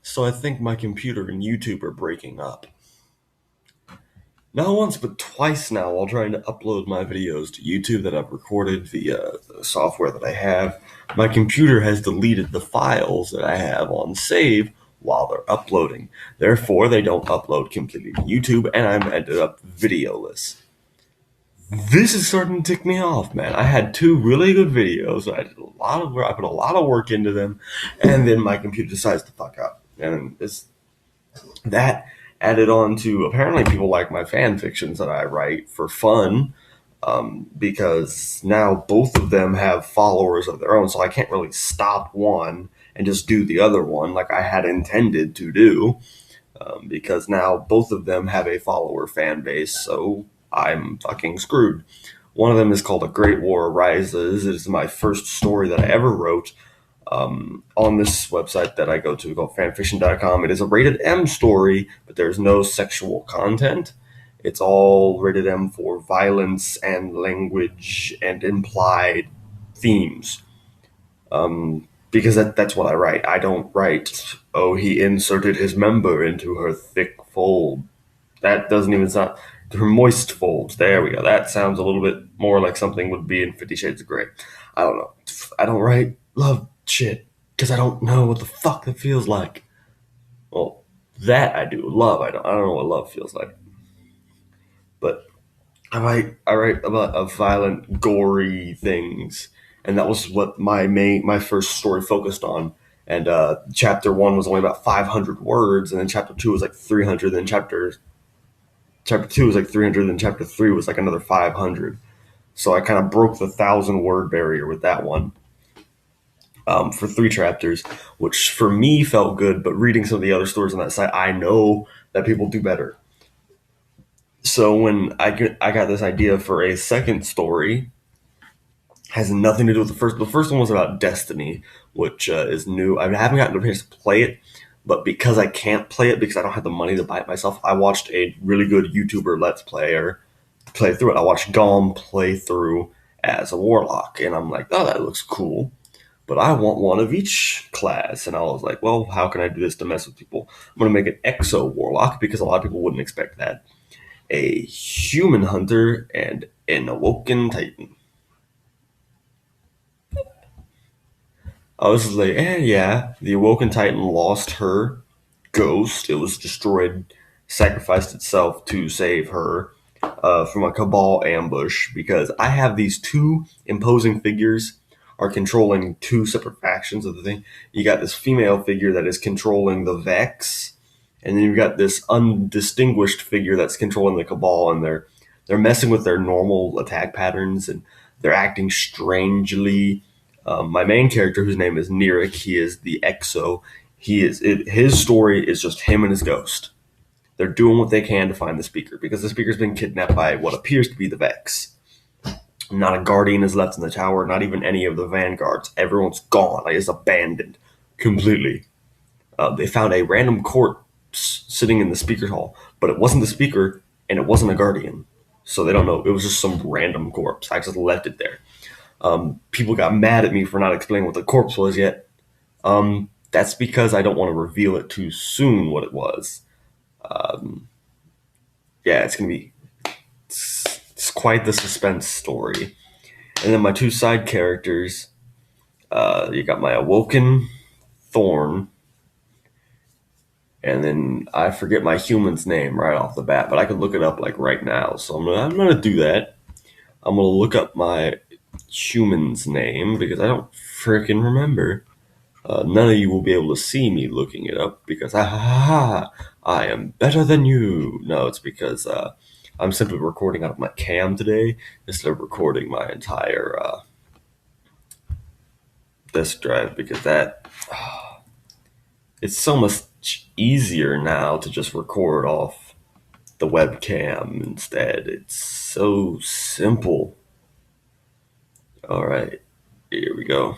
So I think my computer and YouTube are breaking up. Not once, but twice now while trying to upload my videos to YouTube that I've recorded via the software that I have. My computer has deleted the files that I have on save while they're uploading. Therefore, they don't upload completely to YouTube, and I'm ended up videoless. This is starting to tick me off, man. I had two really good videos. I did a lot of work. I put a lot of work into them, and then my computer decides to fuck up, and it's that added on to apparently people like my fan fictions that I write for fun, because now both of them have followers of their own, so I can't really stop one and just do the other one like I had intended to do, because now both of them have a follower fan base, so I'm fucking screwed. One of them is called A Great War Arises. It is my first story that I ever wrote, on this website that I go to called fanfiction.com. It is a rated M story, but there's no sexual content. It's all rated M for violence and language and implied themes. Because that's what I write. I don't write, oh, he inserted his member into her thick fold. That doesn't even sound. Her moist folds. There we go. That sounds a little bit more like something would be in 50 Shades of Grey. I don't know. I don't write love shit because I don't know what the fuck that feels like. Well, that I do. Love, I don't. I don't know what love feels like. But I write about violent, gory things, and that was what my first story focused on. And chapter one was only about 500 words, and then chapter two was like 300. Then chapter two was like 300, then chapter three was like another 500. So I kind of broke the 1,000 word barrier with that one, for three chapters, which for me felt good. But reading some of the other stories on that site, I know that people do better. So when I got this idea for a second story, has nothing to do with the first. The first one was about Destiny, which is new. I haven't gotten a chance to play it, but because I can't play it because I don't have the money to buy it myself, I watched a really good YouTuber Let's Player play through it. I watched Gom play through as a warlock, and I'm like, oh, that looks cool. But I want one of each class, and I was like, well, how can I do this to mess with people? I'm gonna make an Exo Warlock because a lot of people wouldn't expect that. A Human Hunter and an Awoken Titan. I was like, yeah, the Awoken Titan lost her ghost. It was destroyed, sacrificed itself to save her, from a Cabal ambush, because I have these two imposing figures are controlling two separate factions of the thing. You got this female figure that is controlling the Vex, and then you've got this undistinguished figure that's controlling the Cabal, and they're messing with their normal attack patterns, and they're acting strangely. My main character, whose name is Nirik, he is the Exo. His story is just him and his ghost. They're doing what they can to find the speaker because the speaker's been kidnapped by what appears to be the Vex. Not a guardian is left in the tower, not even any of the vanguards. Everyone's gone. Like, it's abandoned completely. They found a random corpse sitting in the speaker's hall, but it wasn't the speaker and it wasn't a guardian. So they don't know. It was just some random corpse. I just left it there. People got mad at me for not explaining what the corpse was yet. That's because I don't want to reveal it too soon what it was. Um, yeah, it's quite the suspense story. And then my two side characters, you got my Awoken Thorn, and then I forget my human's name right off the bat, but I could look it up like right now. So I'm gonna do that. I'm gonna look up my human's name because I don't freaking remember. None of you will be able to see me looking it up because I am better than you. No, it's because I'm simply recording out of my cam today instead of recording my entire disk drive because that it's so much easier now to just record off the webcam instead. It's so simple. All right, here we go.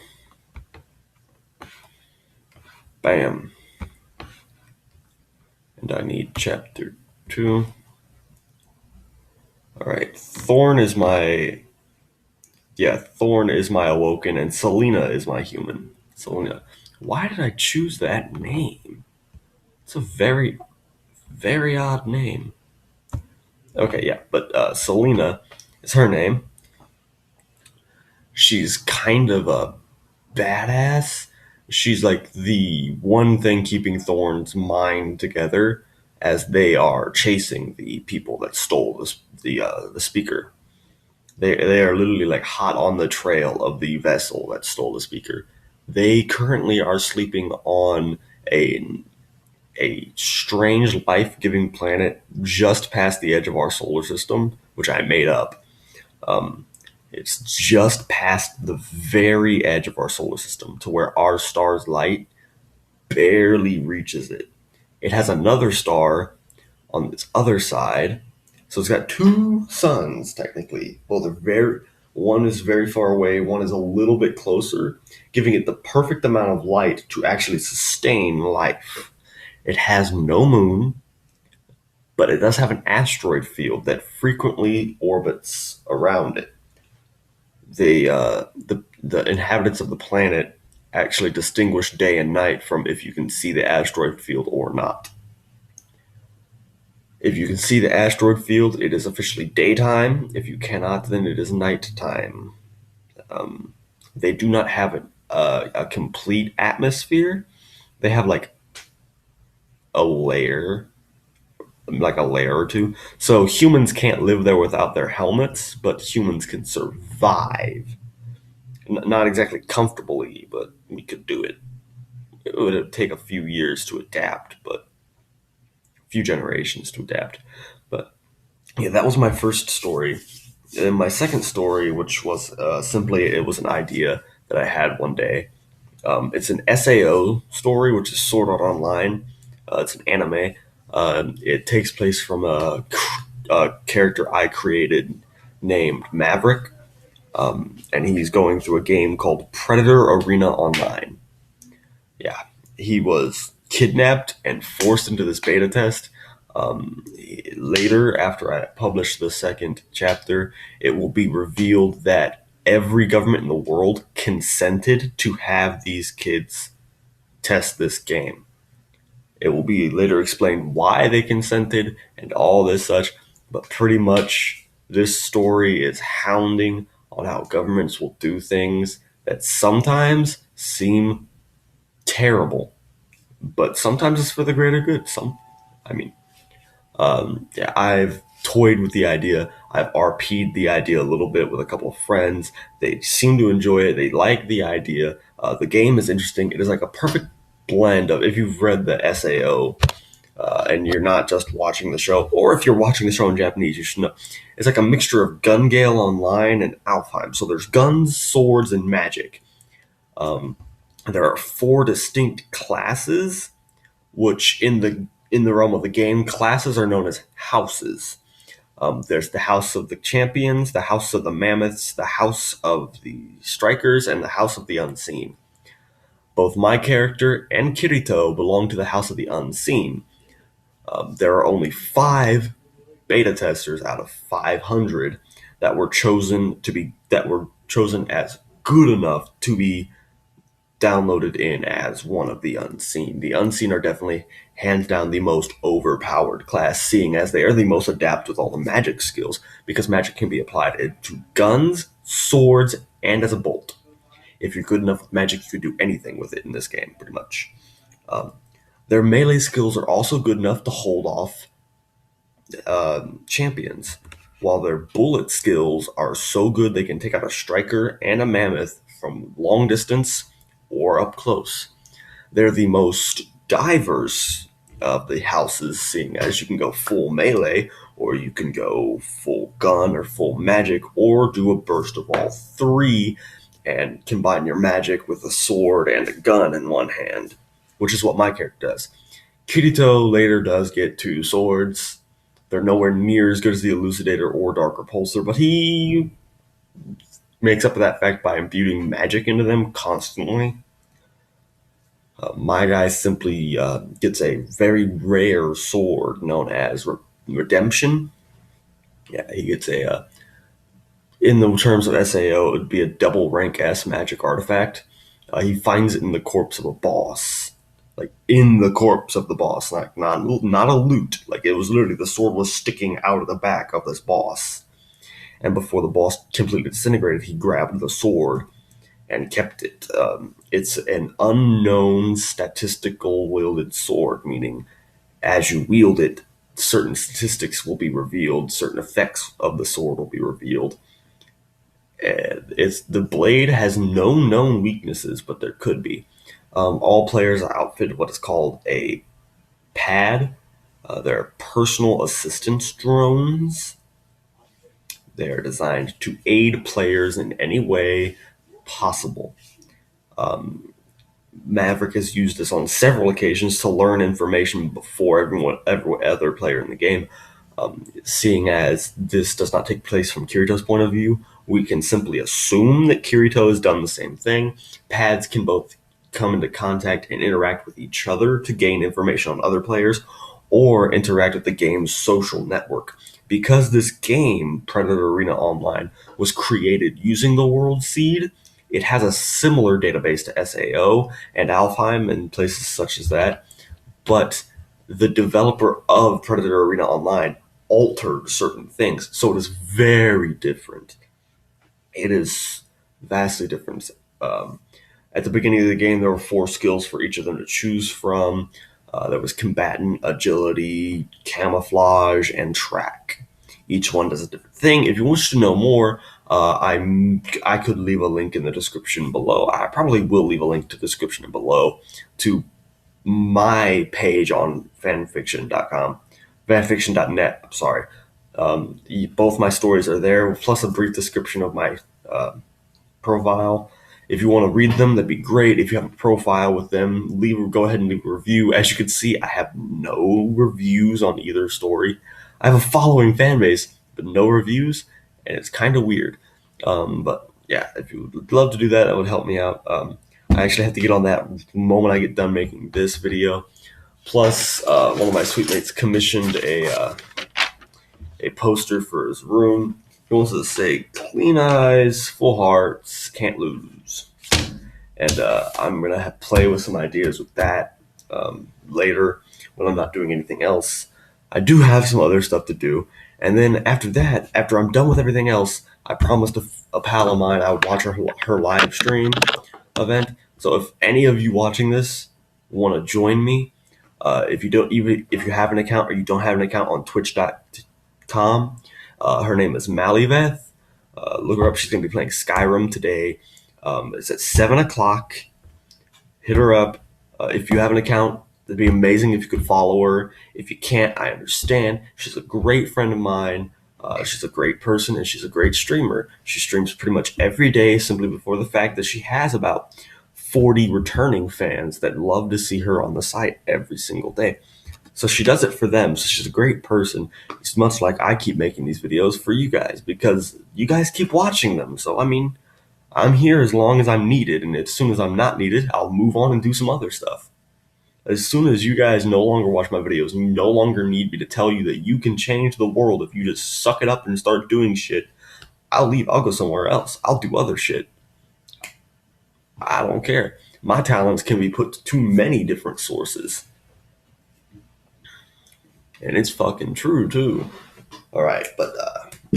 Bam. And I need chapter 2. All right, Thorn is my Awoken, and Selena is my human. Selena. Why did I choose that name? It's a very, very odd name. Okay, yeah, but Selena is her name. She's kind of a badass. She's like the one thing keeping Thorn's mind together as they are chasing the people that stole the speaker. They are literally like hot on the trail of the vessel that stole the speaker. They currently are sleeping on a a strange life giving planet just past the edge of our solar system, which I made up. Um, it's just past the very edge of our solar system to where our star's light barely reaches it. It has another star on its other side. So it's got two suns technically. Well, they're very one is very far away, one is a little bit closer, giving it the perfect amount of light to actually sustain life. It has no moon, but it does have an asteroid field that frequently orbits around it. The inhabitants of the planet actually distinguish day and night from if you can see the asteroid field or not. If you can see the asteroid field, it is officially daytime. If you cannot, then it is nighttime. Um, they do not have a complete atmosphere. They have a layer, like a layer or two. So humans can't live there without their helmets, but humans can survive. Not exactly comfortably, but we could do it. It would take a few years to adapt, but a few generations to adapt. But yeah, that was my first story. And my second story, which was simply it was an idea that I had one day. It's an SAO story, which is Sword Art Online. It's an anime. It takes place from a character I created named Maverick, and he's going through a game called Predator Arena Online. Yeah, he was kidnapped and forced into this beta test. Later, after I publish the second chapter, it will be revealed that every government in the world consented to have these kids test this game. It will be later explained why they consented and all this such, but pretty much this story is hounding on how governments will do things that sometimes seem terrible, but sometimes it's for the greater good. I mean, yeah, I've toyed with the idea. I've RP'd the idea a little bit with a couple of friends. They seem to enjoy it. They like the idea. The game is interesting. It is like a perfect blend of if you've read the SAO and you're not just watching the show, or if you're watching the show in Japanese, you should know. It's like a mixture of Gun Gale Online and Alfheim. So there's guns, swords, and magic. Um, there are four distinct classes, which in the realm of the game, classes are known as houses. There's the House of the Champions, the House of the Mammoths, the House of the Strikers, and the House of the Unseen. Both my character and Kirito belong to the House of the Unseen. There are only 5 beta testers out of 500 that were chosen as good enough to be downloaded in as one of the Unseen. The Unseen are definitely hands down the most overpowered class, seeing as they are the most adept with all the magic skills, because magic can be applied to guns, swords, and as a bolt. If you're good enough with magic, you can do anything with it in this game, pretty much. Um, their melee skills are also good enough to hold off champions, while their bullet skills are so good they can take out a striker and a mammoth from long distance or up close. They're the most diverse of the houses, seeing as you can go full melee, or you can go full gun or full magic, or do a burst of all three and combine your magic with a sword and a gun in one hand, which is what my character does. Kirito later does get 2 swords. They're nowhere near as good as the Elucidator or Dark Repulsor, but he makes up for that fact by imbuing magic into them constantly. My guy simply gets a very rare sword known as Redemption. Yeah, he gets in the terms of SAO, it would be a double rank S magic artifact. He finds it in the corpse of a boss. like in the corpse of the boss, like not a loot. Like it was literally the sword was sticking out of the back of this boss. And before the boss completely disintegrated, he grabbed the sword and kept it. It's an unknown statistical wielded sword, meaning as you wield it, certain statistics will be revealed, certain effects of the sword will be revealed. And it's the blade has no known weaknesses, but there could be. All players are outfitted what is called a pad. They're personal assistance drones. They're designed to aid players in any way possible. Maverick has used this on several occasions to learn information before every other player in the game. Seeing as this does not take place from Kirito's point of view, we can simply assume that Kirito has done the same thing. Pads can both come into contact and interact with each other to gain information on other players, or interact with the game's social network. Because this game, Predator Arena Online, was created using the World Seed, it has a similar database to SAO and Alfheim and places such as that, but the developer of Predator Arena Online altered certain things, so it is very different. It is vastly different. At the beginning of the game, there were 4 skills for each of them to choose from. There was combatant, agility, camouflage, and track. Each one does a different thing. If you wish to know more, I could leave a link in the description below. I probably will leave a link to the description below to my page on fanfiction.com, fanfiction.net. I'm sorry. Both my stories are there, plus a brief description of my profile. If you want to read them, that'd be great. If you have a profile with them, go ahead and leave a review. As you can see, I have no reviews on either story. I have a following fan base, but no reviews, and it's kind of weird. But yeah, if you would love to do that, that would help me out. I actually have to get on that the moment I get done making this video. Plus, one of my sweet mates commissioned a poster for his room. He wants to say, "Clean eyes, full hearts, can't lose." And I'm going to play with some ideas with that later when I'm not doing anything else. I do have some other stuff to do. And then after that, after I'm done with everything else, I promised a pal of mine I would watch her live stream event. So if any of you watching this want to join me, if you have an account or you don't have an account on twitch.com, her name is Maliveth. Look her up. She's going to be playing Skyrim today. It's at 7 o'clock. Hit her up. If you have an account, it'd be amazing if you could follow her. If you can't, I understand. She's a great friend of mine. She's a great person, and she's a great streamer. She streams pretty much every day simply before the fact that she has about 40 returning fans that love to see her on the site every single day. So she does it for them. So she's a great person. It's much like I keep making these videos for you guys because you guys keep watching them. So, I mean, I'm here as long as I'm needed. And as soon as I'm not needed, I'll move on and do some other stuff. As soon as you guys no longer watch my videos and you no longer need me to tell you that you can change the world if you just suck it up and start doing shit, I'll leave. I'll go somewhere else. I'll do other shit. I don't care. My talents can be put to many different sources. And it's fucking true, too. Alright, but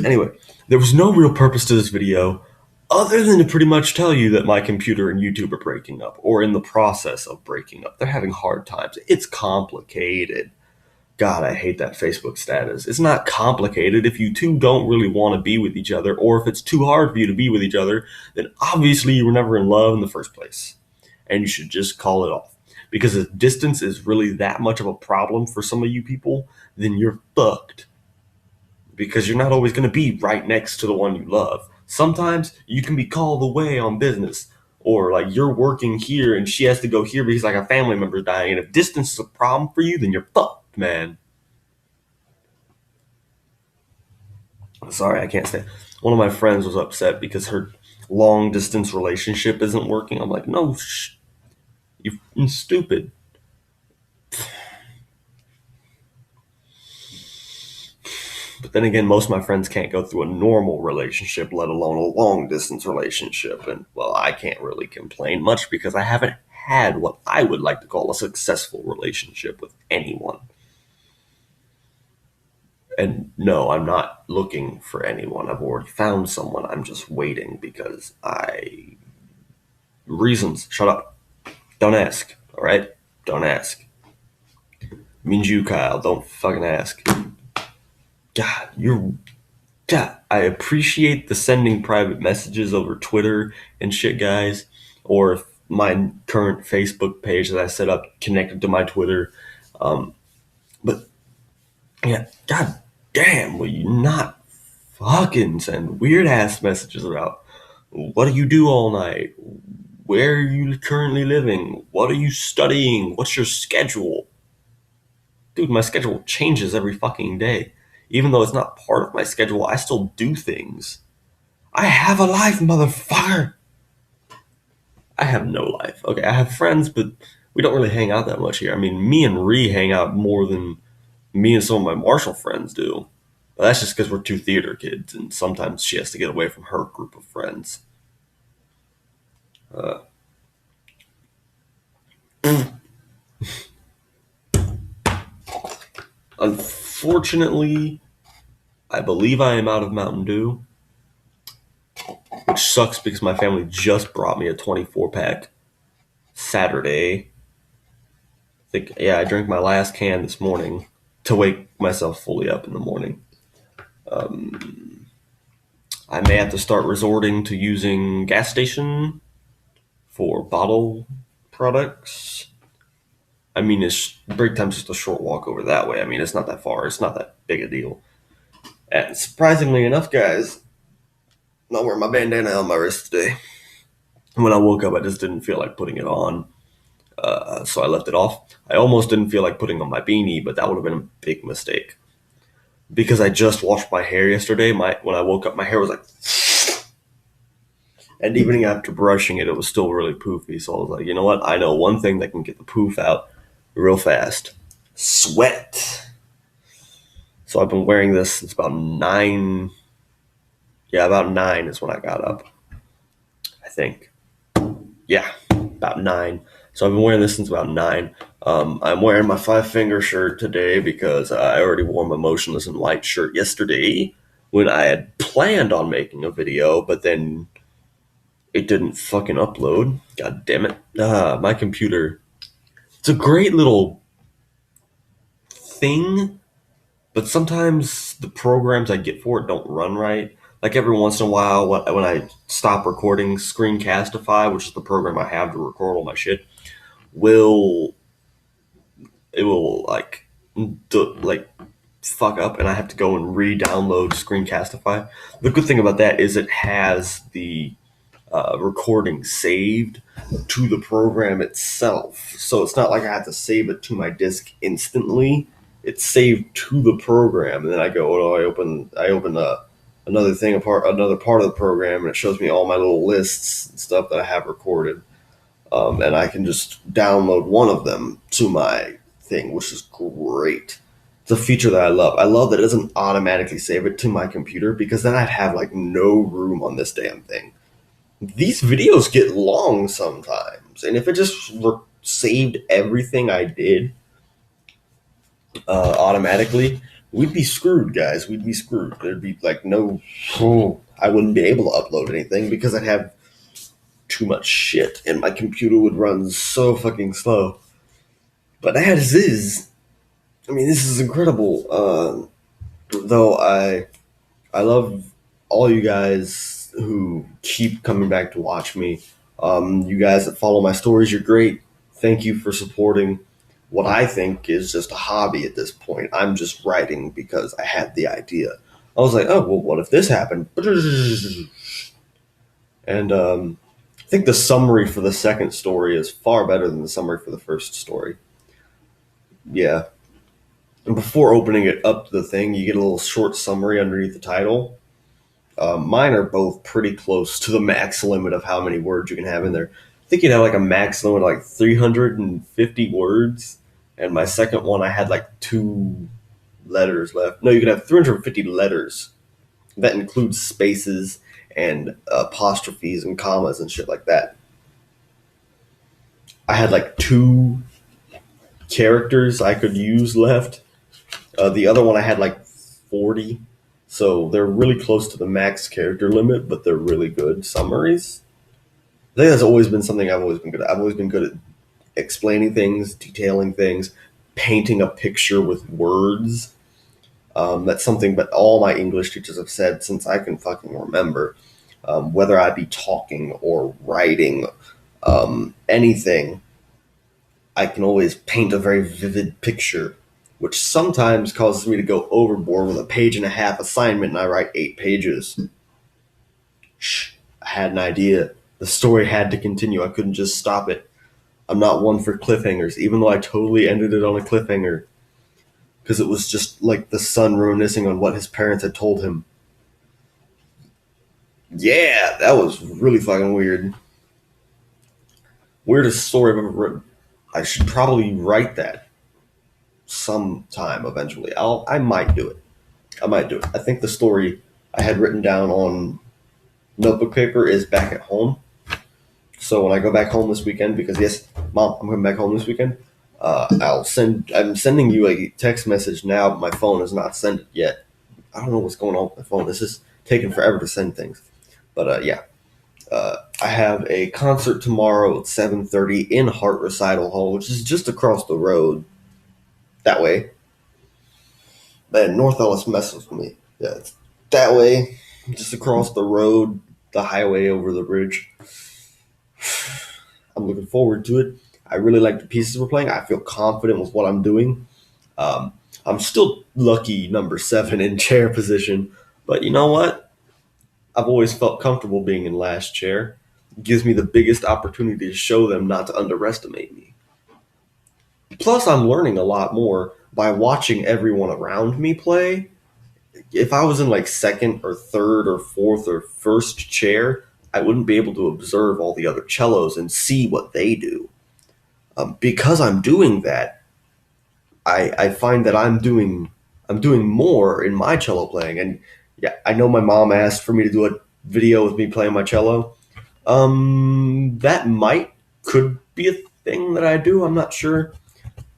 anyway, there was no real purpose to this video other than to pretty much tell you that my computer and YouTube are breaking up, or in the process of breaking up. They're having hard times. It's complicated. God, I hate that Facebook status. It's not complicated. If you two don't really want to be with each other, or if it's too hard for you to be with each other, then obviously you were never in love in the first place. And you should just call it off. Because if distance is really that much of a problem for some of you people, then you're fucked. Because you're not always going to be right next to the one you love. Sometimes you can be called away on business. Or like you're working here and she has to go here because like a family member's dying. And if distance is a problem for you, then you're fucked, man. Sorry, I can't say. One of my friends was upset because her long distance relationship isn't working. I'm like, no, you're stupid. But then again, most of my friends can't go through a normal relationship, let alone a long distance relationship. And well, I can't really complain much because I haven't had what I would like to call a successful relationship with anyone. And no, I'm not looking for anyone. I've already found someone. I'm just waiting because reasons. Shut up. Don't ask. All right? Don't ask. Means you, Kyle. Don't fucking ask. God, I appreciate the sending private messages over Twitter and shit, guys. Or if my current Facebook page that I set up connected to my Twitter. But yeah, god damn, will you not fucking send weird ass messages about what do you do all night? Where are you currently living? What are you studying? What's your schedule? Dude, my schedule changes every fucking day. Even though it's not part of my schedule, I still do things. I have a life, motherfucker! I have no life. Okay, I have friends, but we don't really hang out that much here. I mean, me and Ree hang out more than me and some of my Marshall friends do. But that's just because we're two theater kids, and sometimes she has to get away from her group of friends. Unfortunately, I believe I am out of Mountain Dew, which sucks because my family just brought me a 24 pack Saturday. I drank my last can this morning to wake myself fully up in the morning. I may have to start resorting to using gas station for bottle products. I mean, it's break time's just a short walk over that way. I mean, it's not that far. It's not that big a deal. And surprisingly enough, guys, I'm not wearing my bandana on my wrist today. When I woke up, I just didn't feel like putting it on. So I left it off. I almost didn't feel like putting on my beanie, but that would have been a big mistake. Because I just washed my hair yesterday, when I woke up, my hair was like... And even after brushing it, it was still really poofy. So I was like, you know what? I know one thing that can get the poof out real fast. Sweat. So I've been wearing this since about 9. Yeah, about 9 is when I got up. I think. Yeah, about 9. So I've been wearing this since about 9. I'm wearing my 5-finger shirt today because I already wore my motionless and white shirt yesterday when I had planned on making a video, but then it didn't fucking upload. God damn it. My computer. It's a great little thing, but sometimes the programs I get for it don't run right. Like every once in a while, when I stop recording, Screencastify, which is the program I have to record all my shit, will like fuck up, and I have to go and re-download Screencastify. The good thing about that is it has the recording saved to the program itself, so it's not like I have to save it to my disk instantly. It's saved to the program, and then I go, I open another part of the program, and it shows me all my little lists and stuff that I have recorded, and I can just download one of them to my thing, which is great. It's a feature that I love. I love that it doesn't automatically save it to my computer, because then I'd have like no room on this damn thing. These videos get long sometimes, and if it just saved everything I did automatically, we'd be screwed, guys. We'd be screwed. There'd be like I wouldn't be able to upload anything because I'd have too much shit, and my computer would run so fucking slow. But as is, I mean, this is incredible. Though I love all you guys who keep coming back to watch me. You guys that follow my stories, you're great. Thank you for supporting what I think is just a hobby at this point. I'm just writing because I had the idea. I was like, oh, well, what if this happened? And I think the summary for the second story is far better than the summary for the first story. Yeah. And before opening it up to the thing, you get a little short summary underneath the title. Mine are both pretty close to the max limit of how many words you can have in there. I think you'd have like a max limit of like 350 words. And my second one, I had like 2 letters left. No, you can have 350 letters. That includes spaces and apostrophes and commas and shit like that. I had like two characters I could use left. The other one I had like 40. So they're really close to the max character limit, but they're really good summaries. I think that's always been something I've always been good at. I've always been good at explaining things, detailing things, painting a picture with words. That's something that all my English teachers have said since I can fucking remember. Whether I be talking or writing, anything, I can always paint a very vivid picture, which sometimes causes me to go overboard with a page and a half assignment and I write 8 pages. Shh, I had an idea. The story had to continue. I couldn't just stop it. I'm not one for cliffhangers, even though I totally ended it on a cliffhanger. Because it was just like the son reminiscing on what his parents had told him. Yeah, that was really fucking weird. Weirdest story I've ever written. I should probably write that sometime eventually. I might do it. I might do it. I think the story I had written down on notebook paper is back at home. So when I go back home this weekend, because yes, mom, I'm coming back home this weekend. I'm sending you a text message now, but my phone is not sent it yet. I don't know what's going on with my phone. This is taking forever to send things. But yeah, I have a concert tomorrow at 7:30 in Hart Recital Hall, which is just across the road that way. Man, North Ellis messes with me. Yeah, it's that way, just across the road, the highway over the bridge. I'm looking forward to it. I really like the pieces we're playing. I feel confident with what I'm doing. Um, I'm still lucky number 7 in chair position, but you know what? I've always felt comfortable being in last chair. It gives me the biggest opportunity to show them not to underestimate me. Plus, I'm learning a lot more by watching everyone around me play. If I was in like second or third or fourth or first chair, I wouldn't be able to observe all the other cellos and see what they do. Because I'm doing that, I find that I'm doing more in my cello playing. And yeah, I know my mom asked for me to do a video with me playing my cello. That could be a thing that I do. I'm not sure.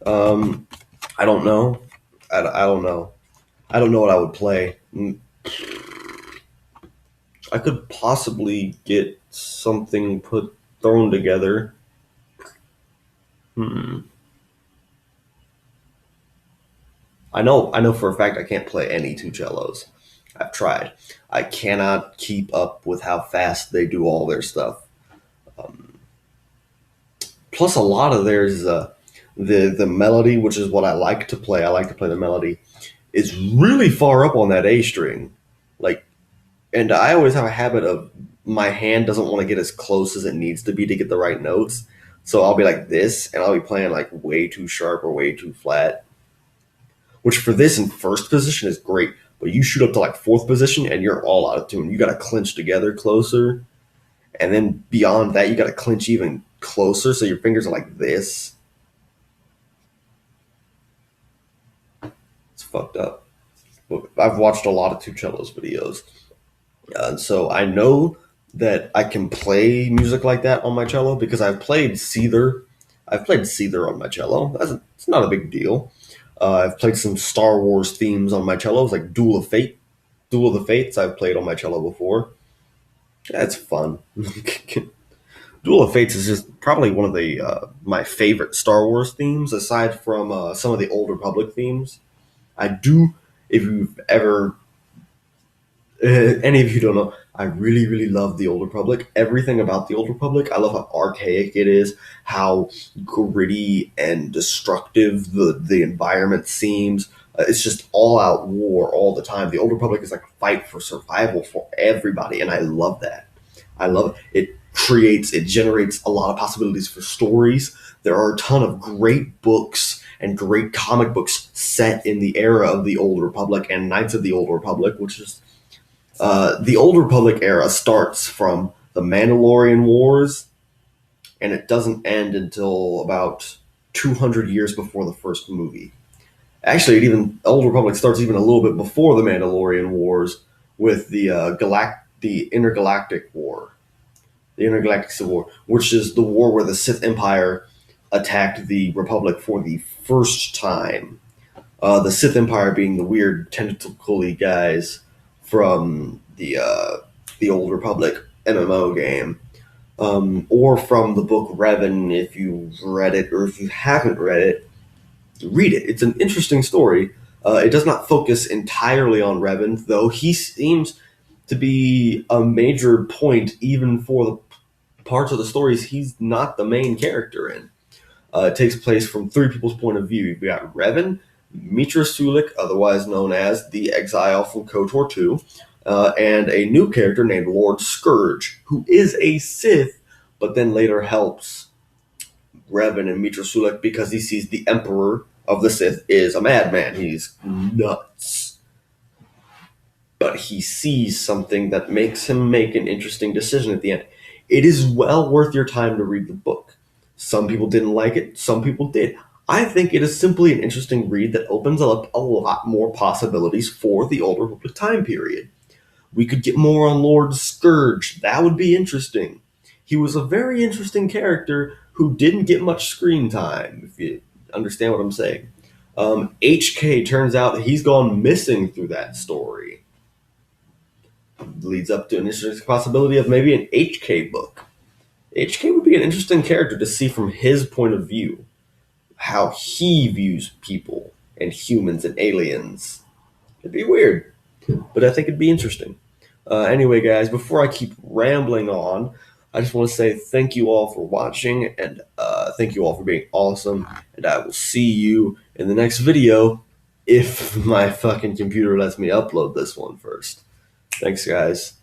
Um, I don't know. I don't know. I don't know what I would play. I could possibly get something put thrown together. Hmm. I know for a fact I can't play any two cellos. I've tried. I cannot keep up with how fast they do all their stuff. Um, Plus, a lot of theirs, the melody, which is what I like to play. I like to play the melody. Is really far up on that A string. Like, and I always have a habit of my hand doesn't want to get as close as it needs to be to get the right notes. So I'll be like this, and I'll be playing like way too sharp or way too flat. Which for this in first position is great, but you shoot up to like fourth position and you're all out of tune. You got to clinch together closer, and then beyond that, you got to clinch even closer, so your fingers are like this. It's fucked up. But I've watched a lot of two cellos videos, and so I know that I can play music like that on my cello because I've played Seether. I've played Seether on my cello. It's not a big deal. I've played some Star Wars themes on my cellos, like Duel of the Fates. I've played on my cello before. That's fun. Duel of Fates is just probably one of the my favorite Star Wars themes, aside from some of the Old Republic themes. I do. If you've ever any of you don't know, I really, really love the Old Republic. Everything about the Old Republic. I love how archaic it is, how gritty and destructive the environment seems. It's just all out war all the time. The Old Republic is like a fight for survival for everybody, and I love that. I love it. It generates a lot of possibilities for stories. There are a ton of great books and great comic books set in the era of the Old Republic and Knights of the Old Republic, which is the Old Republic era starts from the Mandalorian Wars, and it doesn't end until about 200 years before the first movie. Actually, Old Republic starts even a little bit before the Mandalorian Wars with the Intergalactic War, the Intergalactic Civil War, which is the war where the Sith Empire attacked the Republic for the first time. The Sith Empire being the weird tentacly guys from the old Republic MMO game, or from the book Revan. If you've read it, or if you haven't read it, read it. It's an interesting story. It does not focus entirely on Revan, though he seems to be a major point even for the parts of the stories he's not the main character in. It takes place from three people's point of view. You've got Revan, Mitra Sulik, otherwise known as the Exile from KOTOR 2, and a new character named Lord Scourge, who is a Sith, but then later helps Revan and Mitra Sulik because he sees the Emperor of the Sith is a madman. He's nuts. But he sees something that makes him make an interesting decision at the end. It is well worth your time to read the book. Some people didn't like it, some people did. I think it is simply an interesting read that opens up a lot more possibilities for the Old Republic time period. We could get more on Lord Scourge. That would be interesting. He was a very interesting character who didn't get much screen time, if you understand what I'm saying. HK turns out he's gone missing through that story. Leads up to an interesting possibility of maybe an HK book. HK would be an interesting character to see from his point of view, how he views people and humans and aliens. It'd be weird, but I think it'd be interesting. Anyway, guys, before I keep rambling on, I just want to say thank you all for watching, and thank you all for being awesome, and I will see you in the next video if my fucking computer lets me upload this one first. Thanks, guys.